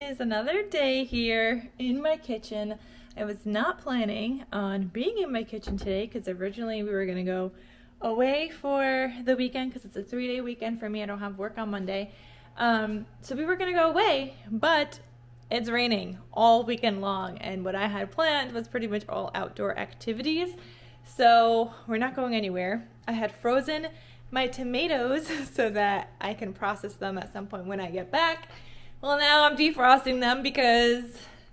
is another day here in my kitchen. I was not planning on being in my kitchen today because originally we were gonna go away for the weekend because it's a 3-day weekend for me. I don't have work on Monday. So we were gonna go away, but it's raining all weekend long, and what I had planned was pretty much all outdoor activities. So we're not going anywhere. I had frozen my tomatoes so that I can process them at some point when I get back. Well, now I'm defrosting them because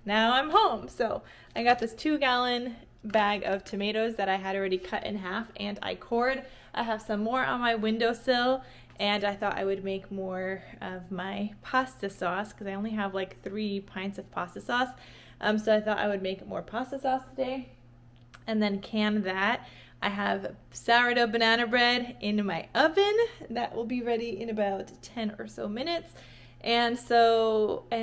now I'm home. So I got this 2-gallon bag of tomatoes that I had already cut in half and I cored. I have some more on my windowsill, and I thought I would make more of my pasta sauce because I only have like 3 pints of pasta sauce. So I thought I would make more pasta sauce today and then can that. I have sourdough banana bread in my oven that will be ready in about 10 or so minutes. And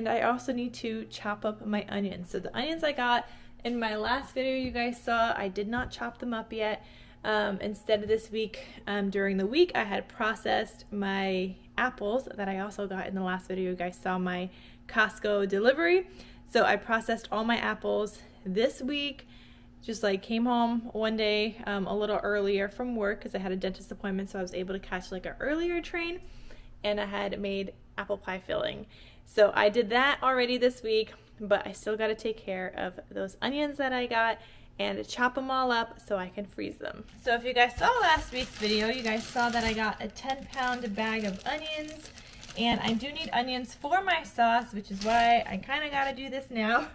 I also need to chop up my onions. So the onions I got in my last video you guys saw, I did not chop them up yet. Instead of this week, during the week, I had processed my apples that I also got in the last video. You guys saw my Costco delivery. So I processed all my apples this week. Just like came home one day a little earlier from work because I had a dentist appointment, so I was able to catch like an earlier train, and I had made apple pie filling. So I did that already this week, but I still got to take care of those onions that I got and chop them all up so I can freeze them. So if you guys saw last week's video, you guys saw that I got a 10-pound bag of onions, and I do need onions for my sauce, which is why I kind of got to do this now.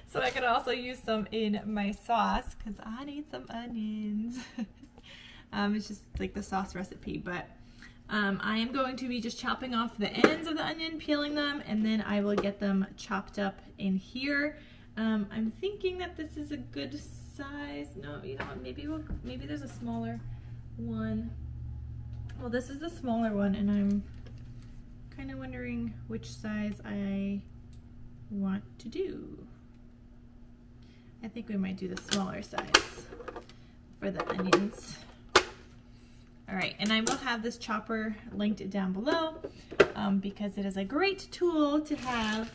So I can also use some in my sauce because I need some onions. It's just like the sauce recipe, but I am going to be just chopping off the ends of the onion, peeling them, and then I will get them chopped up in here. I'm thinking that this is a good size. No, you know what? Maybe there's a smaller one. Well, this is the smaller one, and I'm kind of wondering which size I want to do. I think we might do the smaller size for the onions. All right, and I will have this chopper linked down below because it is a great tool to have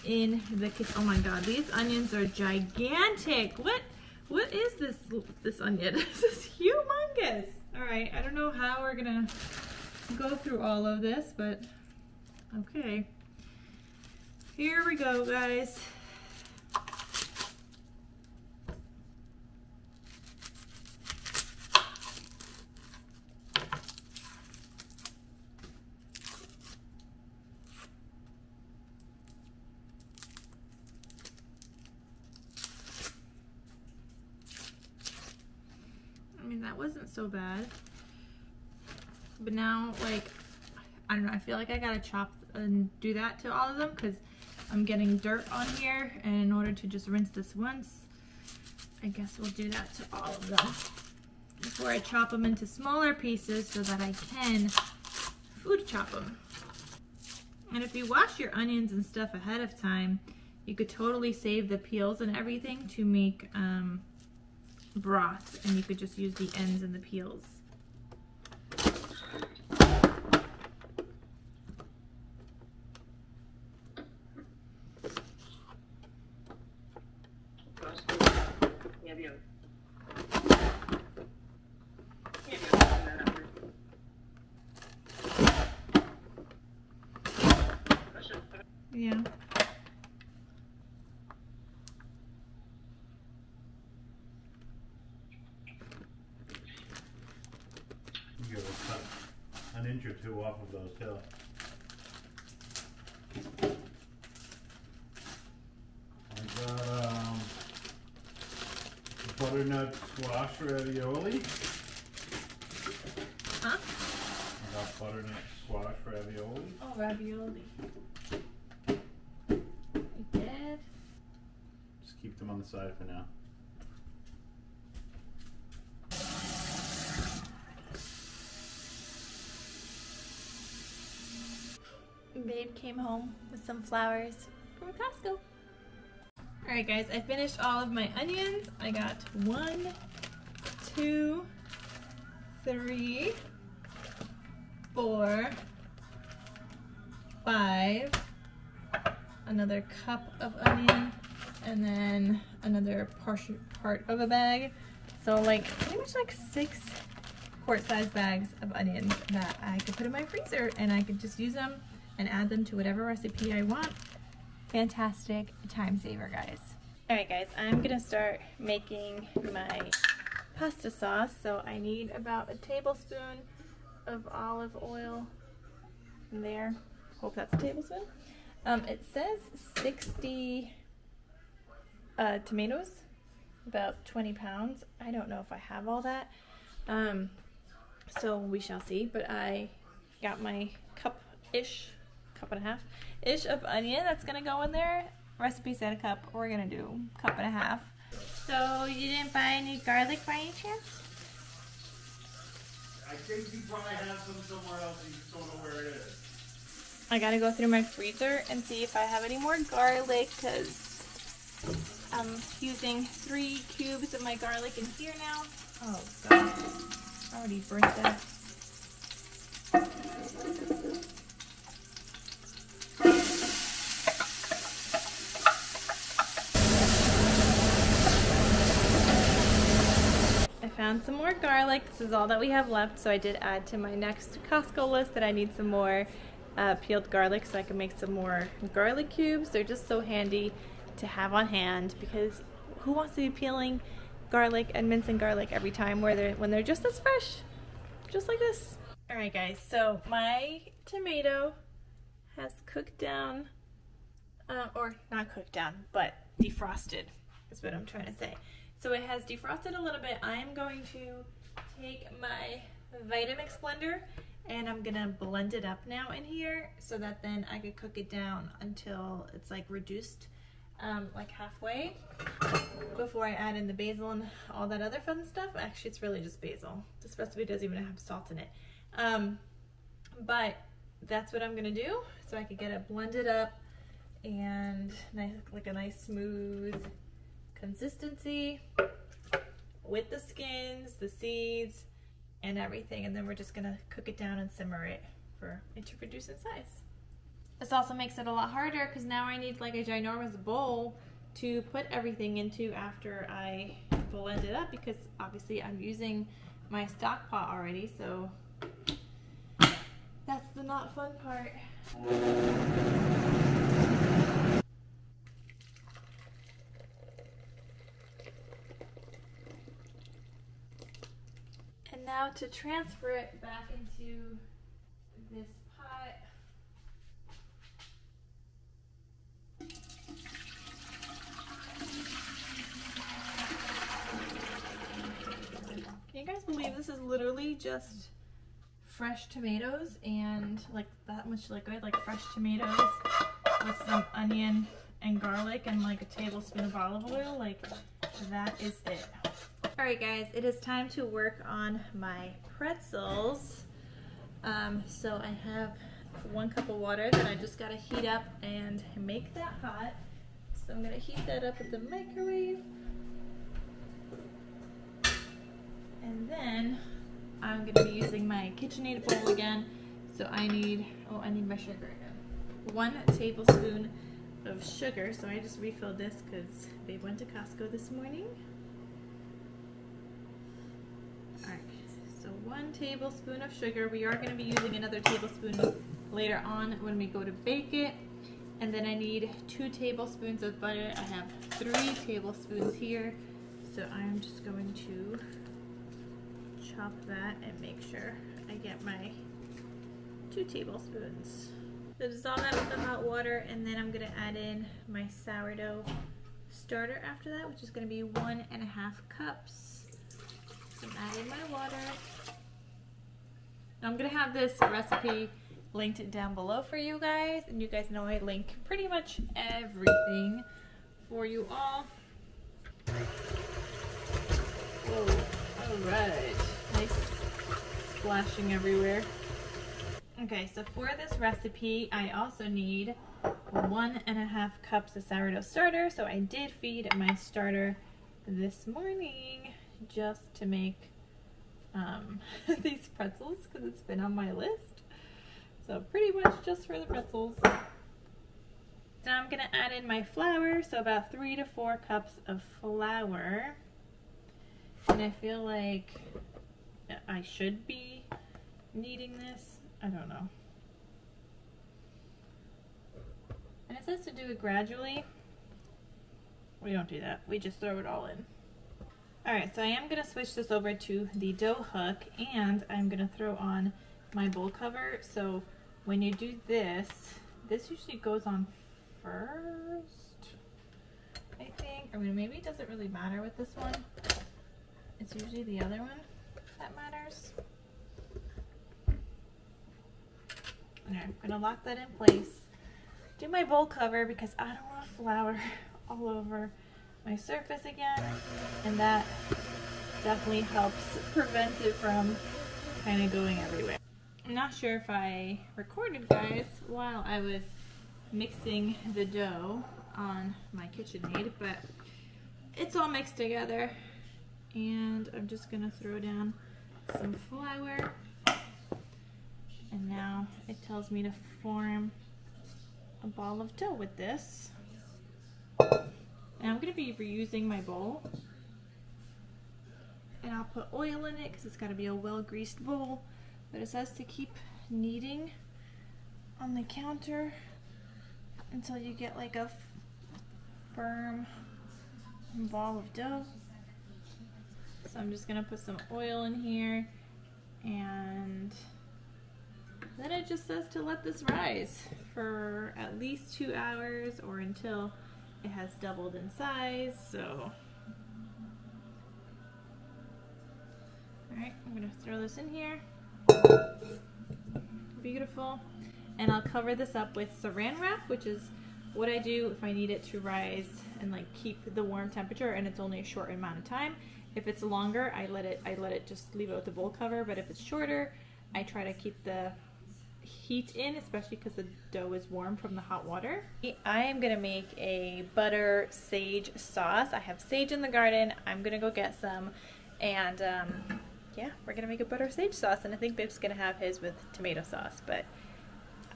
in the kitchen. Oh my God, these onions are gigantic. What is this onion? This is humongous. All right, I don't know how we're gonna go through all of this, but okay. Here we go, guys. I mean, that wasn't so bad, but now, like, I don't know, I feel like I gotta chop and do that to all of them because I'm getting dirt on here, and in order to just rinse this once, I guess we'll do that to all of them before I chop them into smaller pieces so that I can food chop them. And if you wash your onions and stuff ahead of time, you could totally save the peels and everything to make broth, and you could just use the ends and the peels. Yeah. You gotta cut an inch or 2 off of those tails. I got butternut squash ravioli. Huh? I got butternut squash ravioli. Oh, ravioli. I did. Just keep them on the side for now. Babe came home with some flowers from Costco. Alright guys, I finished all of my onions. I got 1, 2, 3, 4, 5, another cup of onion, and then another part of a bag. So like pretty much like 6 quart-sized bags of onions that I could put in my freezer, and I could just use them and add them to whatever recipe I want. Fantastic time saver, guys. Alright guys, I'm gonna start making my pasta sauce. So I need about a tablespoon of olive oil in there. Hope that's a tablespoon. It says 60 tomatoes, about 20 pounds. I don't know if I have all that. So we shall see, but I got my cup and a half-ish of onion that's gonna go in there. Recipe said a cup, we're gonna do a cup and a half. So you didn't buy any garlic by any chance? I think you probably have some somewhere else, you just don't know where it is. I gotta go through my freezer and see if I have any more garlic, because I'm using 3 cubes of my garlic in here now. Oh god, I already burnt that. I found some more garlic. This is all that we have left, so I did add to my next Costco list that I need some more peeled garlic so I can make some more garlic cubes. They're just so handy to have on hand, because who wants to be peeling garlic and mincing garlic every time when they're just as fresh, just like this. Alright guys, so my tomato has cooked down, or not cooked down, but defrosted is what I'm trying to say. So it has defrosted a little bit. I'm going to take my Vitamix blender and I'm gonna blend it up now in here so that then I could cook it down until it's like reduced, like halfway, before I add in the basil and all that other fun stuff. Actually, it's really just basil. This recipe doesn't even have salt in it. But that's what I'm gonna do so I could get it blended up and nice, like a nice smooth consistency with the skins, the seeds, and everything, and then we're just gonna cook it down and simmer it for it to reduce in size. This also makes it a lot harder because now I need like a ginormous bowl to put everything into after I blend it up, because obviously I'm using my stock pot already, so that's the not fun part. And now to transfer it back into this pot. Can you guys believe this is literally just fresh tomatoes and like that much liquid, like fresh tomatoes with some onion and garlic and like a tablespoon of olive oil? Like, that is it. Alright guys, it is time to work on my pretzels. So I have 1 cup of water that I just gotta heat up and make that hot. So I'm gonna heat that up at the microwave. And then I'm gonna be using my KitchenAid bowl again. So I need my sugar again. 1 tablespoon of sugar. So I just refilled this because babe went to Costco this morning. Alright, so 1 tablespoon of sugar. We are going to be using another tablespoon later on when we go to bake it. And then I need 2 tablespoons of butter. I have 3 tablespoons here. So I'm just going to chop that and make sure I get my 2 tablespoons. So dissolve that with the hot water, and then I'm going to add in my sourdough starter after that, which is going to be 1.5 cups. So I'm adding my water. Now I'm going to have this recipe linked down below for you guys, and you guys know I link pretty much everything for you all. Whoa, alright. Nice splashing everywhere. Okay, so for this recipe, I also need 1.5 cups of sourdough starter. So I did feed my starter this morning just to make these pretzels, because it's been on my list. So pretty much just for the pretzels. Now I'm gonna add in my flour, so about 3 to 4 cups of flour. And I feel like I should be kneading this. I don't know. And it says to do it gradually. We don't do that. We just throw it all in. Alright, so I am going to switch this over to the dough hook, and I'm going to throw on my bowl cover. So when you do this, this usually goes on first, I think. I mean, maybe it doesn't really matter with this one. It's usually the other one that matters. Alright, I'm going to lock that in place. Do my bowl cover because I don't want flour all over my surface again, and that definitely helps prevent it from kind of going everywhere. I'm not sure if I recorded, guys, while I was mixing the dough on my KitchenAid, but it's all mixed together, and I'm just gonna throw down some flour, and now it tells me to form a ball of dough with this. And I'm going to be reusing my bowl, and I'll put oil in it because it's got to be a well-greased bowl, but it says to keep kneading on the counter until you get like a firm ball of dough. So I'm just going to put some oil in here, and then it just says to let this rise for at least 2 hours or until it has doubled in size. So, alright, I'm gonna throw this in here. Beautiful. And I'll cover this up with saran wrap, which is what I do if I need it to rise and like keep the warm temperature and it's only a short amount of time. If it's longer, I let it just leave it with the bowl cover, but if it's shorter, I try to keep the heat in, especially because the dough is warm from the hot water. I am gonna make a butter sage sauce. I have sage in the garden. I'm gonna go get some, and yeah, we're gonna make a butter sage sauce, and I think Bib's gonna have his with tomato sauce, but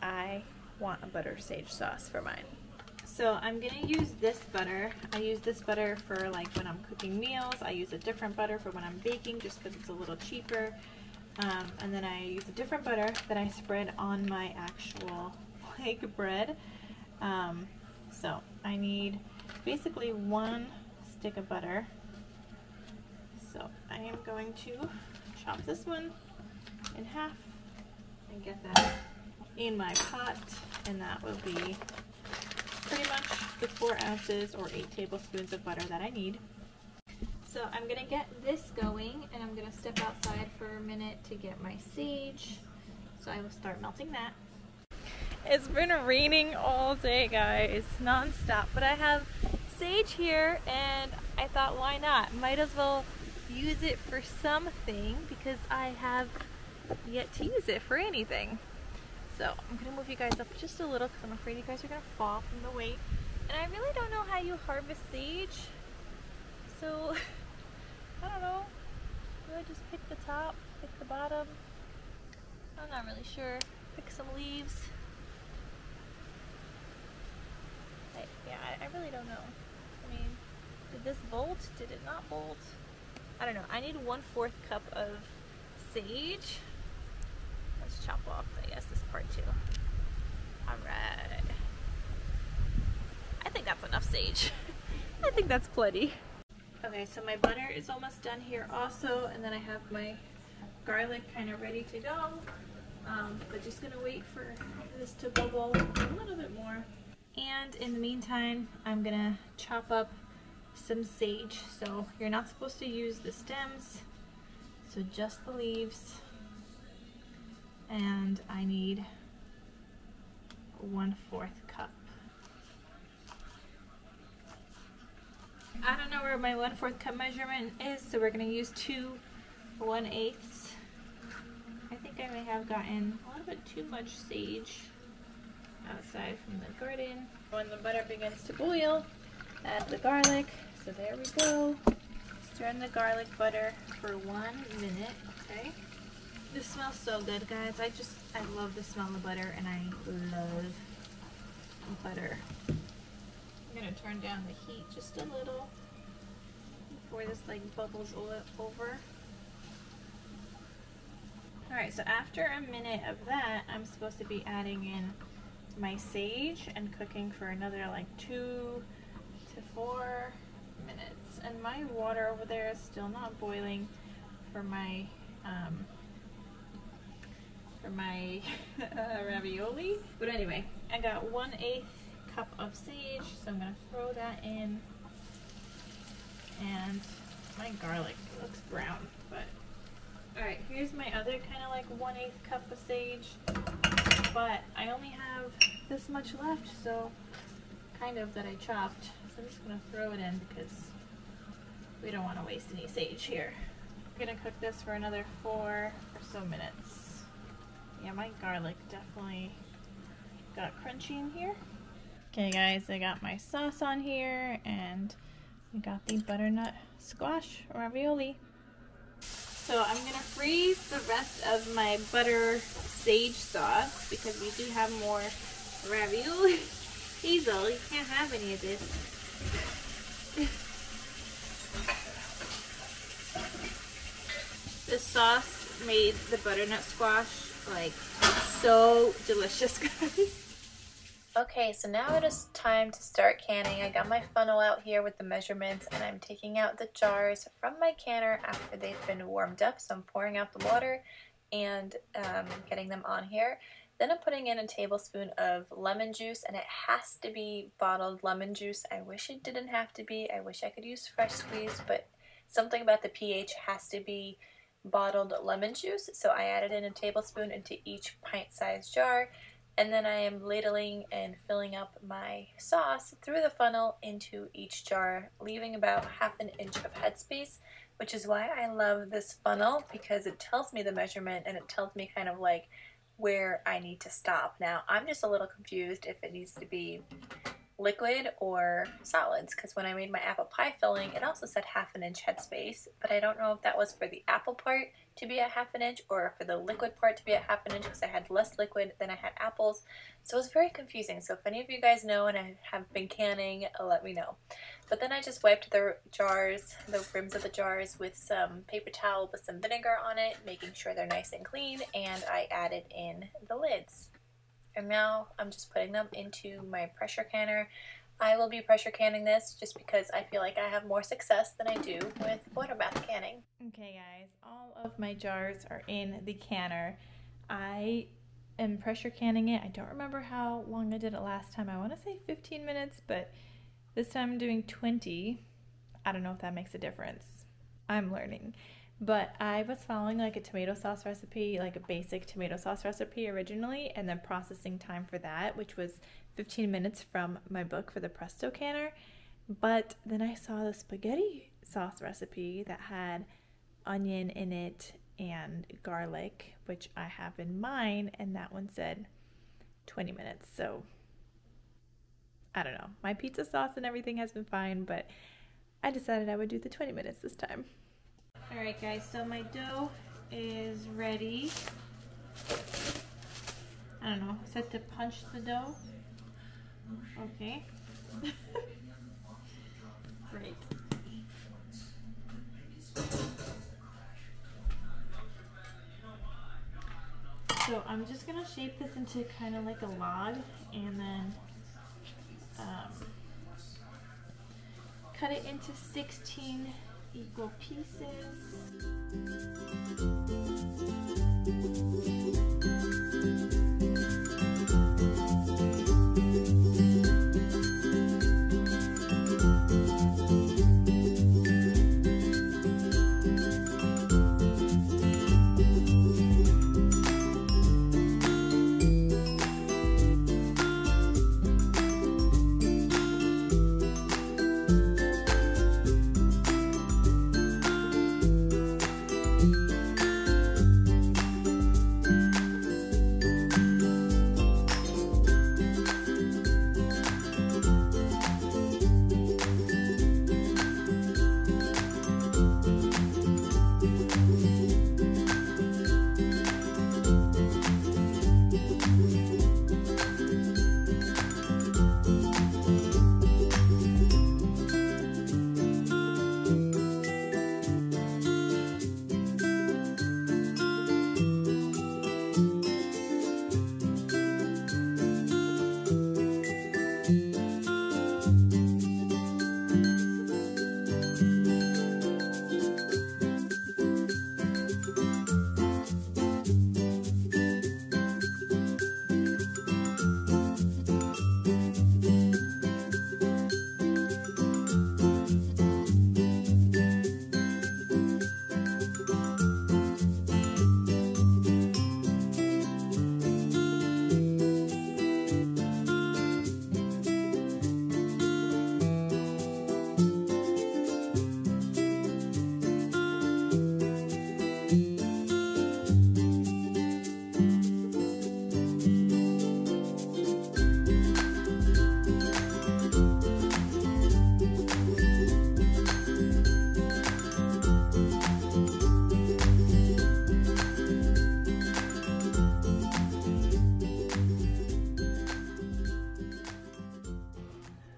I want a butter sage sauce for mine. So I'm gonna use this butter. I use this butter for like when I'm cooking meals. I use a different butter for when I'm baking just because it's a little cheaper. And then I use a different butter that I spread on my actual like bread. So I need basically 1 stick of butter. So I am going to chop this one in half and get that in my pot, and that will be pretty much the 4 ounces or 8 tablespoons of butter that I need. So I'm gonna get this going, and I'm gonna step outside for a minute to get my sage. So I will start melting that. It's been raining all day, guys, non-stop, but I have sage here, and I thought, why not? Might as well use it for something because I have yet to use it for anything. So I'm gonna move you guys up just a little because I'm afraid you guys are gonna fall from the weight. And I really don't know how you harvest sage. So I don't know. Do I just pick the top, pick the bottom? I'm not really sure. Pick some leaves. I really don't know. I mean, did this bolt? Did it not bolt? I don't know. I need 1/4 cup of sage. Let's chop off, I guess, this part too. Alright. I think that's enough sage. I think that's plenty. Okay, so my butter is almost done here also, and then I have my garlic kind of ready to go. But just gonna wait for this to bubble a little bit more. And in the meantime, I'm gonna chop up some sage. So you're not supposed to use the stems, so just the leaves. And I need 1/4 cup. I don't know where my 1/4 cup measurement is, so we're going to use 2 1/8. I think I may have gotten a little bit too much sage outside from the garden. When the butter begins to boil, add the garlic. So there we go. Stir in the garlic butter for 1 minute, okay? This smells so good, guys. I love the smell of butter, and I love butter. I'm gonna turn down the heat just a little before this like bubbles over. Alright, so after a minute of that, I'm supposed to be adding in my sage and cooking for another like 2 to 4 minutes. And my water over there is still not boiling for my ravioli. But anyway, I got 1/8 cup of sage, so I'm gonna throw that in. And my garlic looks brown, but alright, here's my other kind of like 1/8 cup of sage, but I only have this much left, so kind of that I chopped. So I'm just gonna throw it in because we don't want to waste any sage here. I'm gonna cook this for another 4 or so minutes. Yeah, my garlic definitely got crunchy in here. Okay guys, I got my sauce on here and we got the butternut squash ravioli. So I'm gonna freeze the rest of my butter sage sauce because we do have more ravioli. Hazel, you can't have any of this. This sauce made the butternut squash like so delicious, guys. Okay, so now it is time to start canning. I got my funnel out here with the measurements and I'm taking out the jars from my canner after they've been warmed up. So I'm pouring out the water and getting them on here. Then I'm putting in a tablespoon of lemon juice, and it has to be bottled lemon juice. I wish it didn't have to be. I wish I could use fresh squeeze, but something about the pH has to be bottled lemon juice. So I added in a tablespoon into each pint-sized jar. And then I am ladling and filling up my sauce through the funnel into each jar, leaving about 1/2 inch of headspace, which is why I love this funnel, because it tells me the measurement and it tells me kind of like where I need to stop. Now, I'm just a little confused if it needs to be liquid or solids, because when I made my apple pie filling, it also said 1/2 inch headspace, but I don't know if that was for the apple part to be at 1/2 inch or for the liquid part to be at 1/2 inch, because I had less liquid than I had apples. So it was very confusing. So if any of you guys know and I have been canning, let me know. But then I just wiped the jars, the rims of the jars, with some paper towel with some vinegar on it, making sure they're nice and clean, and I added in the lids. And now I'm just putting them into my pressure canner. I will be pressure canning this just because I feel like I have more success than I do with water bath canning. Okay guys, all of my jars are in the canner. I am pressure canning it. I don't remember how long I did it last time. I want to say 15 minutes, but this time I'm doing 20. I don't know if that makes a difference. I'm learning. But I was following like a tomato sauce recipe, like a basic tomato sauce recipe originally, and then processing time for that, which was 15 minutes from my book for the Presto canner. But then I saw the spaghetti sauce recipe that had onion in it and garlic, which I have in mine, and that one said 20 minutes. So I don't know. My pizza sauce and everything has been fine, but I decided I would do the 20 minutes this time. Alright guys, so my dough is ready. I don't know, set to punch the dough. Okay. Great. So I'm just gonna shape this into kind of like a log and then cut it into 16 equal pieces.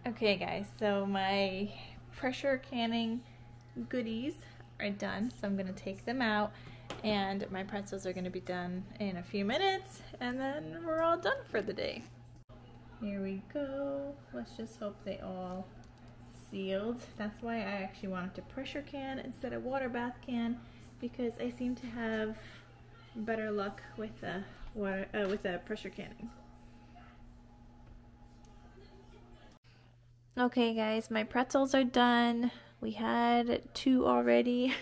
Okay guys, so my pressure canning goodies are done, so I'm gonna take them out, and my pretzels are gonna be done in a few minutes, and then we're all done for the day. Here we go. Let's just hope they all sealed. That's why I actually wanted to pressure can instead of water bath can, because I seem to have better luck with the pressure canning. Okay guys, my pretzels are done. We had 2 already.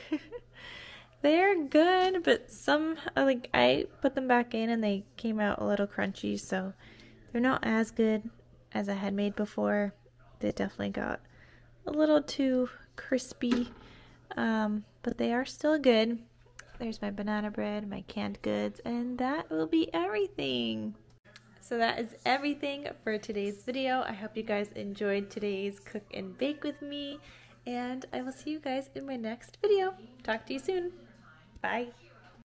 They're good, but some, like, I put them back in and they came out a little crunchy, so they're not as good as I had made before. They definitely got a little too crispy, but they are still good. There's my banana bread, my canned goods, and that will be everything. So that is everything for today's video. I hope you guys enjoyed today's cook and bake with me, and I will see you guys in my next video. Talk to you soon. Bye.